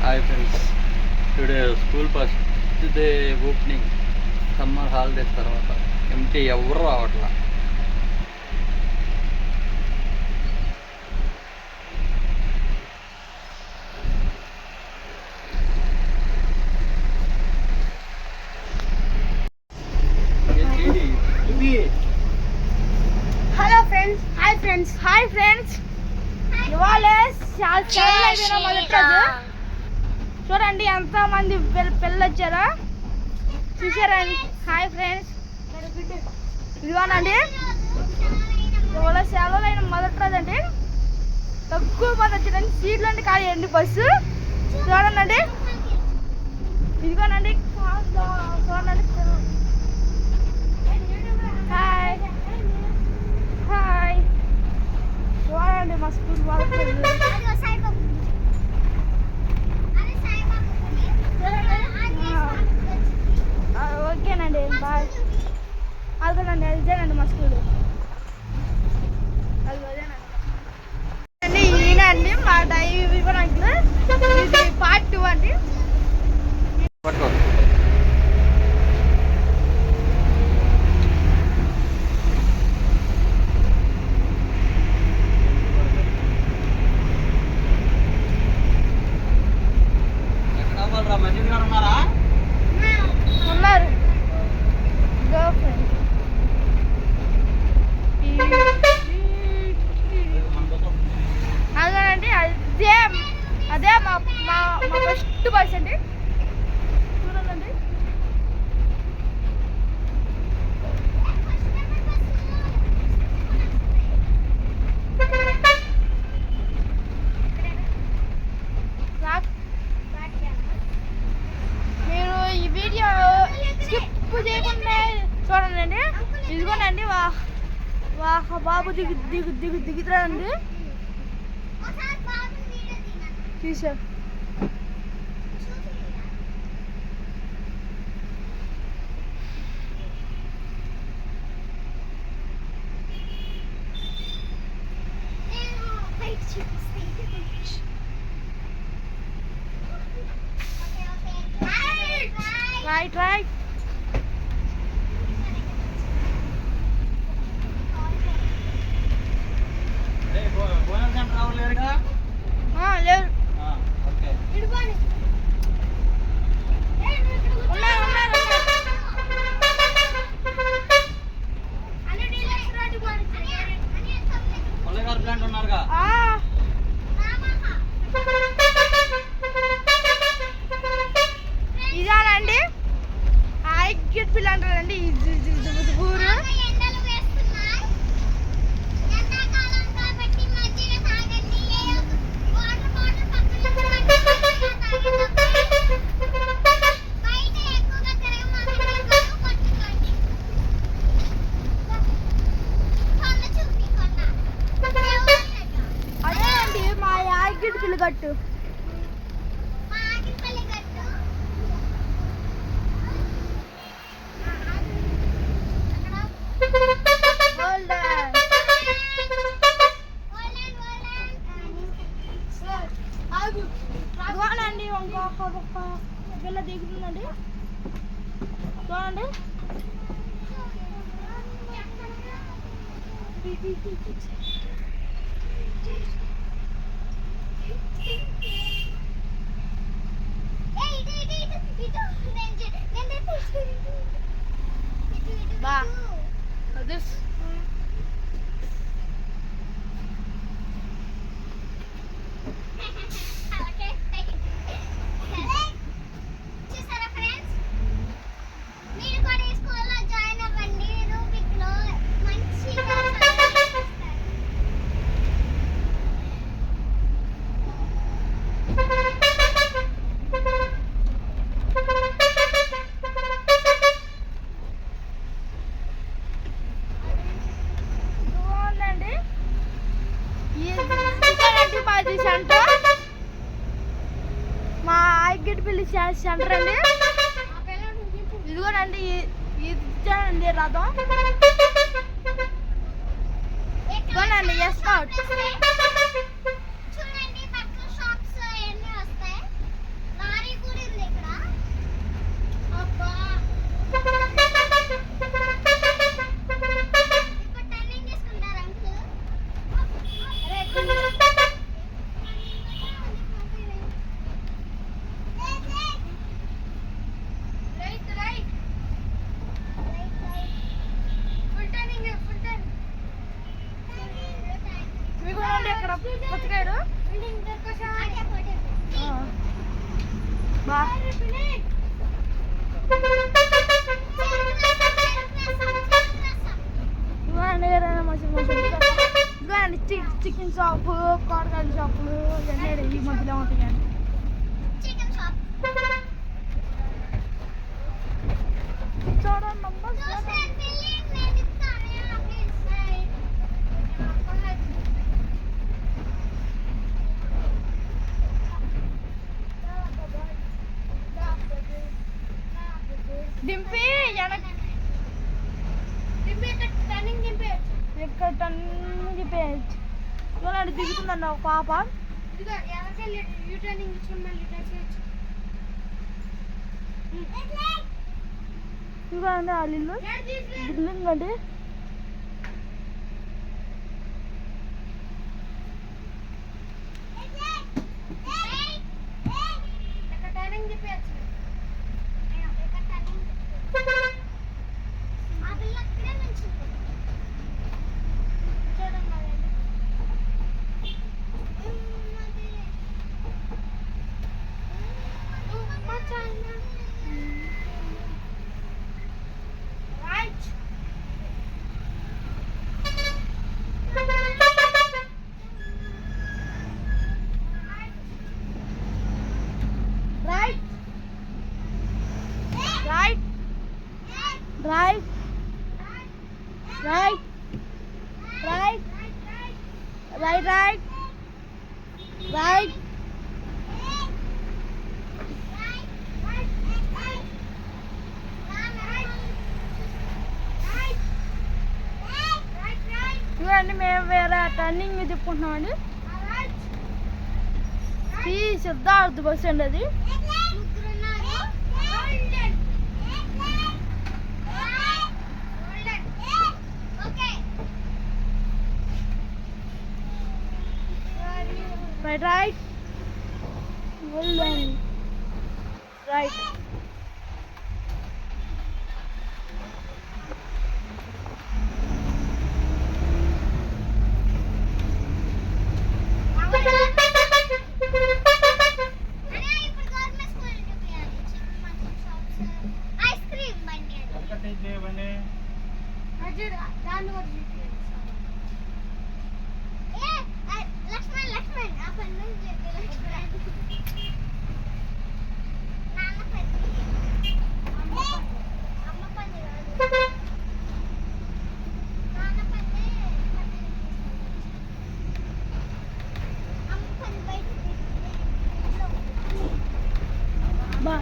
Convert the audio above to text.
Hi friends, today school first day opening. Summer holidays తర్వాత empty ఎవరు రావట్లా. Hello friends, hi friends. ఇవాళ మొదటి రోజు. చూడండి ఎంతమంది పిల్లలు వచ్చారా, చూసారండి. హాయ్ ఫ్రెండ్స్, ఇదిగోనండి ఇవాళ సెలవులైన మొదటి రోజు అండి. తక్కువ మంది వచ్చారండి, సీట్లు అంటే ఖాళీ అండి. బస్సు చూడండి, ఇదిగోనండి చూడండి. హాయ్ హాయ్, చూడండి మా స్కూల్ వాళ్ళు. ఓకేనండి, బాయ్. అదిగోనండి, ఇదేనండి మా స్కూల్. అదిగోదేనండి, ఈయన అండి మా వివరాంకులు. ఇది పార్ట్ 2 అండి. ఉన్నారు గర్ల్ ఫ్రెండ్. అదేనండి, అదే మా ఫస్ట్ బస్ అండి. చూడండి, మీరు ఈ వీడియో స్కిప్ చేయకుండా చూడండి. ఇదిగోనండి బాబు దిగుతారండి. తీసా రైట్. లేరు, ఇదానండి ఐక్యూట్ పిల్ల అంటారండి. ఊరు అదేనండి మా ఐక్యూట్ పిల్ల గట్టు. చూడండి, ఒక్క పిల్ల దిగుతుందండి. చూడండి, బా సెంటర్, మా ఐక్యూట్ పిల్లి సెంటర్ అండి. ఇదిగోనండి, ఇచ్చానండి రథం. ఇదిగోనండి ఎస్కాట్. బా ఇవ్వండి ఏదైనా మంచి మంచి ఇవ్వండి చికెన్ షాపు కూరగాయల షాపులు ఇవన్నీ ఈ మధ్యలో ఉంటాయండి. చూడండి అమ్మ, చూడండి. దింపి ఇక్కడ టన్ను దింపేయచ్చు. చూడండి దిగుతుందండి ఒక పాప. చూడండి వాళ్ళ ఇల్లు బిల్డింగ్ అండి. Right, right, right, right, right, right. చూడండి మేము వేరే టర్నింగ్ తిప్పుకుంటున్నామండి. ఈ సిద్ధార్థ బస్ అండి అది. Right, right. Well done. Right. Ice cream bunny. Lakshman, apa nun jadi Lakshman? Nana pani. Amma pani kaadu. Nana pani. Amma pani bయట Ba.